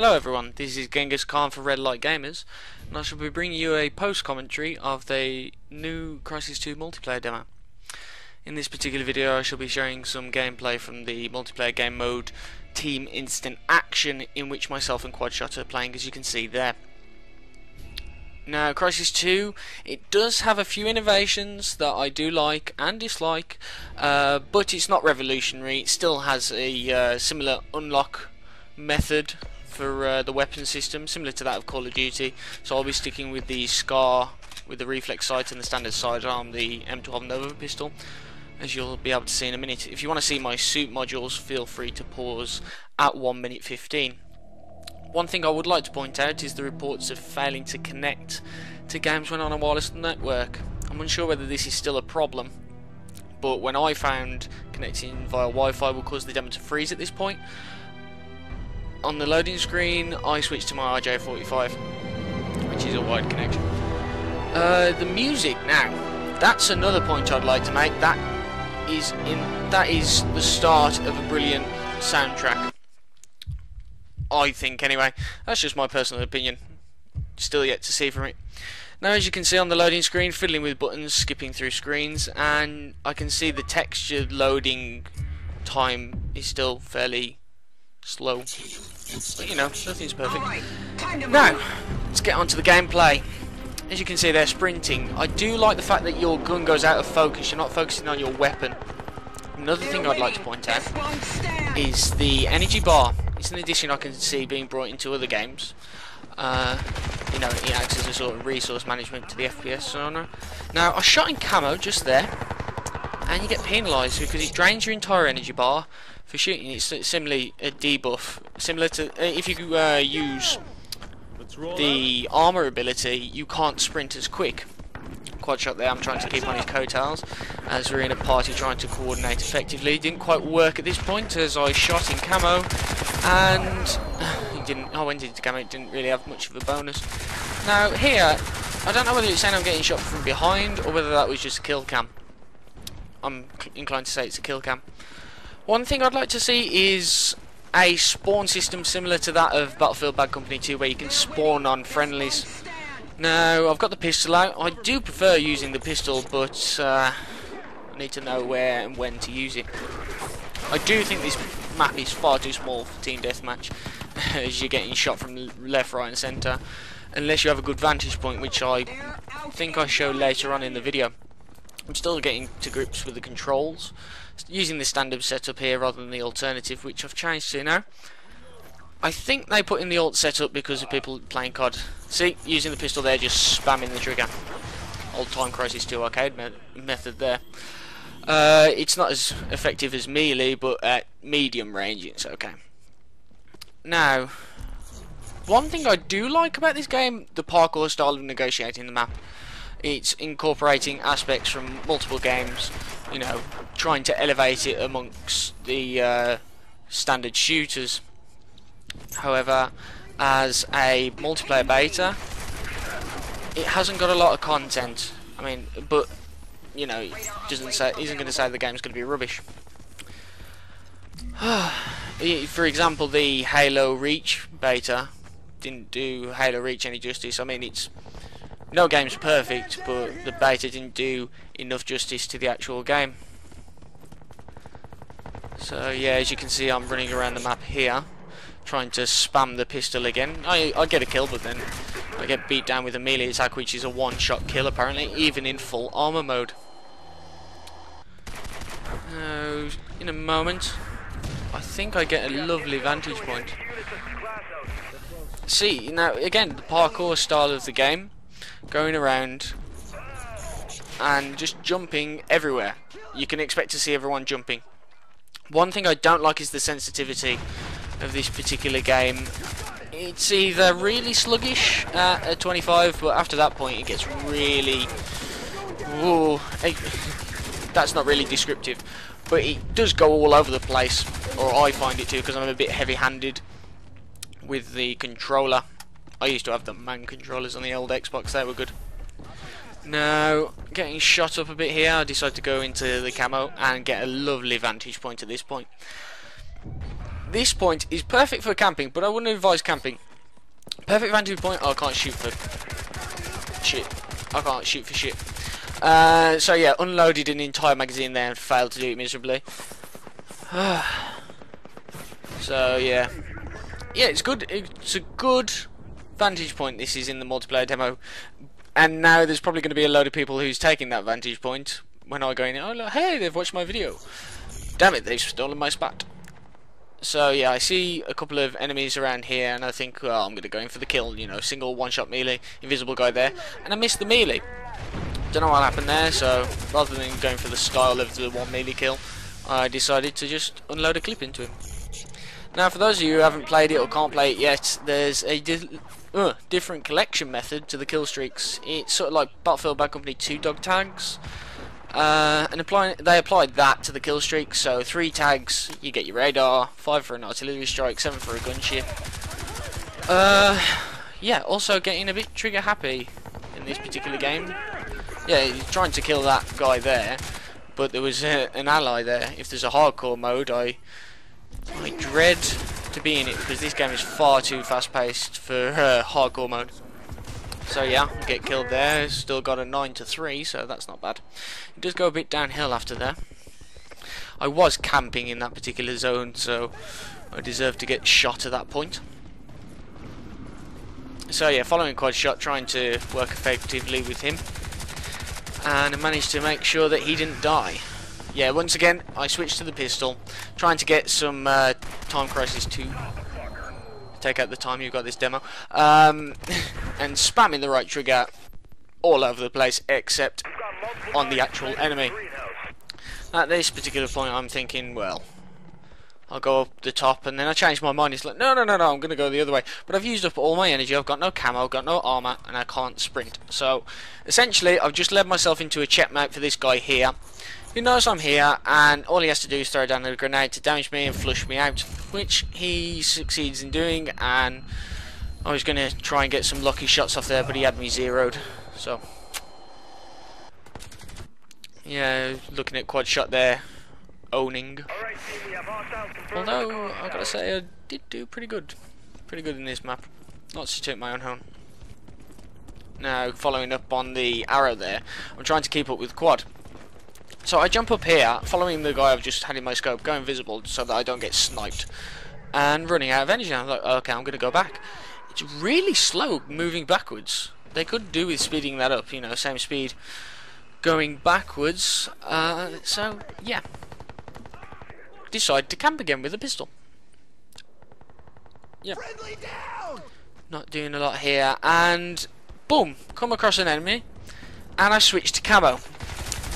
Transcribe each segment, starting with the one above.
Hello everyone, this is Ghengis Khan for Red Light Gamers, and I shall be bringing you a post-commentary of the new Crysis 2 multiplayer demo. In this particular video I shall be showing some gameplay from the multiplayer game mode Team Instant Action, in which myself and Quadshot are playing, as you can see there. Now, Crysis 2, it does have a few innovations that I do like and dislike, but it's not revolutionary. It still has a similar unlock method for the weapon system, similar to that of Call of Duty. So I'll be sticking with the SCAR with the reflex sight and the standard sidearm, the M12 Nova pistol, as you'll be able to see in a minute. If you want to see my suit modules, feel free to pause at 1 minute 15. One thing I would like to point out is the reports of failing to connect to games when on a wireless network. I'm unsure whether this is still a problem, but when I found connecting via Wi-Fi will cause the demo to freeze at this point. On the loading screen I switched to my RJ45, which is a wide connection. The music now, that's another point I'd like to make. That is the start of a brilliant soundtrack, I think anyway. That's just my personal opinion. Still yet to see from it. Now, as you can see on the loading screen, fiddling with buttons, skipping through screens, and I can see the texture loading time is still fairly slow. But you know, nothing's perfect. Now, let's get on to the gameplay. As you can see, they're sprinting. I do like the fact that your gun goes out of focus. You're not focusing on your weapon. Another thing I'd like to point out is the energy bar. It's an addition I can see being brought into other games. You know, it acts as a sort of resource management to the FPS genre. Now, I shot in camo just there, and you get penalised because it drains your entire energy bar for shooting. It's similarly a debuff, similar to if you use the armour ability, you can't sprint as quick. Quadshot there, I'm trying to keep on his coattails as we're in a party trying to coordinate effectively. It didn't quite work at this point as I shot in camo, and I went into camo, it didn't really have much of a bonus. Now here, I don't know whether it's saying I'm getting shot from behind or whether that was just a kill cam. I'm inclined to say it's a kill cam. One thing I'd like to see is a spawn system similar to that of Battlefield Bad Company 2, where you can spawn on friendlies. Now, I've got the pistol out. I do prefer using the pistol, but I need to know where and when to use it. I do think this map is far too small for team deathmatch, as you're getting shot from left, right and centre, unless you have a good vantage point, which I think I show later on in the video. I'm still getting to grips with the controls, using the standard setup here rather than the alternative, which I've changed to now. I think they put in the alt setup because of people playing COD. See, using the pistol there, just spamming the trigger. Old time Crysis 2 arcade method there. It's not as effective as melee, but at medium range it's okay. Now, one thing I do like about this game, the parkour style of negotiating the map. It's incorporating aspects from multiple games, you know, trying to elevate it amongst the standard shooters. However, as a multiplayer beta, it hasn't got a lot of content. I mean, but you know, it isn't going to say the game's going to be rubbish. For example, the Halo Reach beta didn't do Halo Reach any justice. I mean, no game's perfect, but the beta didn't do enough justice to the actual game. So yeah, as you can see, I'm running around the map here, trying to spam the pistol again. I get a kill, but then I get beat down with a melee attack, which is a one-shot kill apparently, even in full armor mode. In a moment, I think I get a lovely vantage point. See, now again, the parkour style of the game, going around and just jumping everywhere. You can expect to see everyone jumping. One thing I don't like is the sensitivity of this particular game. It's either really sluggish at 25, but after that point it gets really... Ooh, that's not really descriptive, but it does go all over the place, or I find it to, because I'm a bit heavy-handed with the controller. I used to have the man controllers on the old Xbox, they were good. Now, getting shot up a bit here, I decided to go into the camo and get a lovely vantage point at this point. this point is perfect for camping, but I wouldn't advise camping. Perfect vantage point. Oh, I can't shoot for shit. I can't shoot for shit. So yeah, unloaded an entire magazine there and failed to do it miserably. So yeah, it's good. It's a good vantage point. This is in the multiplayer demo, and now there's probably going to be a load of people who's taking that vantage point when I go in. Oh look, hey, they've watched my video. Damn it, they've stolen my spot. So yeah, I see a couple of enemies around here, and I think, well, I'm going to go in for the kill. You know, single one-shot melee, invisible guy there, and I missed the melee. Don't know what happened there. So rather than going for the style of the one melee kill, I decided to just unload a clip into him. Now, for those of you who haven't played it or can't play it yet, there's a different collection method to the kill streaks. It's sort of like Battlefield Bad Company 2 dog tags, and they applied that to the kill streak. So 3 tags, you get your radar, 5 for an artillery strike, 7 for a gunship. Yeah, also getting a bit trigger happy in this particular game. Yeah, you're trying to kill that guy there, but there was an ally there. If there's a hardcore mode, I dread to be in it because this game is far too fast-paced for hardcore mode. So yeah, get killed there. Still got a 9-3, so that's not bad. It does go a bit downhill after there. I was camping in that particular zone, so I deserve to get shot at that point. So yeah, following quad shot, trying to work effectively with him, and I managed to make sure that he didn't die. Yeah, once again, I switched to the pistol, trying to get some time Crysis 2. Take out the time, you've got this demo. And spamming the right trigger all over the place, except on the actual enemy. At this particular point, I'm thinking, well, I'll go up the top, and then I changed my mind. It's like, no, I'm going to go the other way. But I've used up all my energy, I've got no camo, I've got no armour, and I can't sprint. So, essentially, I've just led myself into a checkmate for this guy here. He knows I'm here, and all he has to do is throw down a grenade to damage me and flush me out, which he succeeds in doing. And I was going to try and get some lucky shots off there, but he had me zeroed. So, yeah, looking at quad shot there, owning. Although, I've got to say, I did do pretty good in this map. Not to toot my own horn. Now, following up on the arrow there, I'm trying to keep up with quad. So I jump up here, following the guy I've just had in my scope, go invisible so that I don't get sniped, and running out of energy. I'm like, okay, I'm going to go back. It's really slow moving backwards. They could do with speeding that up, you know, same speed going backwards. So, yeah. Decide to camp again with a pistol. Yeah. Not doing a lot here, and boom, come across an enemy, and I switched to camo.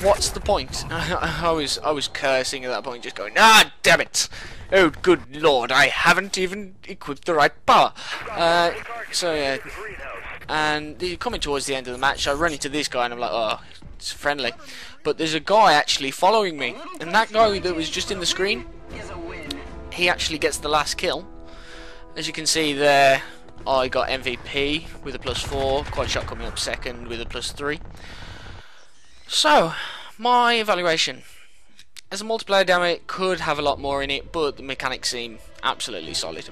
What's the point? I was cursing at that point, just going, ah, damn it! Oh, good lord, I haven't even equipped the right power. So yeah, and coming towards the end of the match, I run into this guy, and I'm like, oh, it's friendly. But there's a guy actually following me, and that guy that was just in the screen, he actually gets the last kill. As you can see there, I got MVP with a +4, quad shot coming up second with a +3. So, my evaluation. As a multiplayer demo, it could have a lot more in it, but the mechanics seem absolutely solid.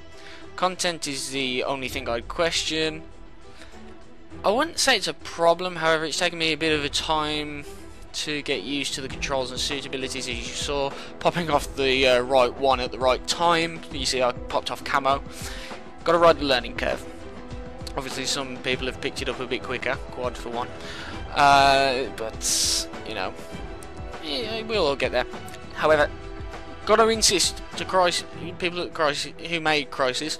Content is the only thing I'd question. I wouldn't say it's a problem, however, it's taken me a bit of a time to get used to the controls and suitabilities, as you saw. Popping off the right one at the right time. You see I popped off camo. Got to ride the learning curve. Obviously some people have picked it up a bit quicker, quad for one. But, you know, yeah, we'll all get there. However, got to insist to people at Crysis who made Crysis,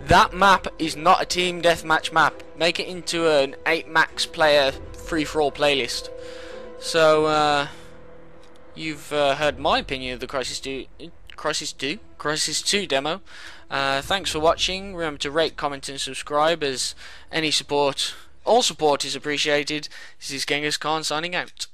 that map is not a team deathmatch map. Make it into an 8 max player free-for-all playlist. So, you've heard my opinion of the Crysis 2 demo. Thanks for watching. Remember to rate, comment and subscribe, as any support, all support is appreciated. This is Ghengis Khan signing out.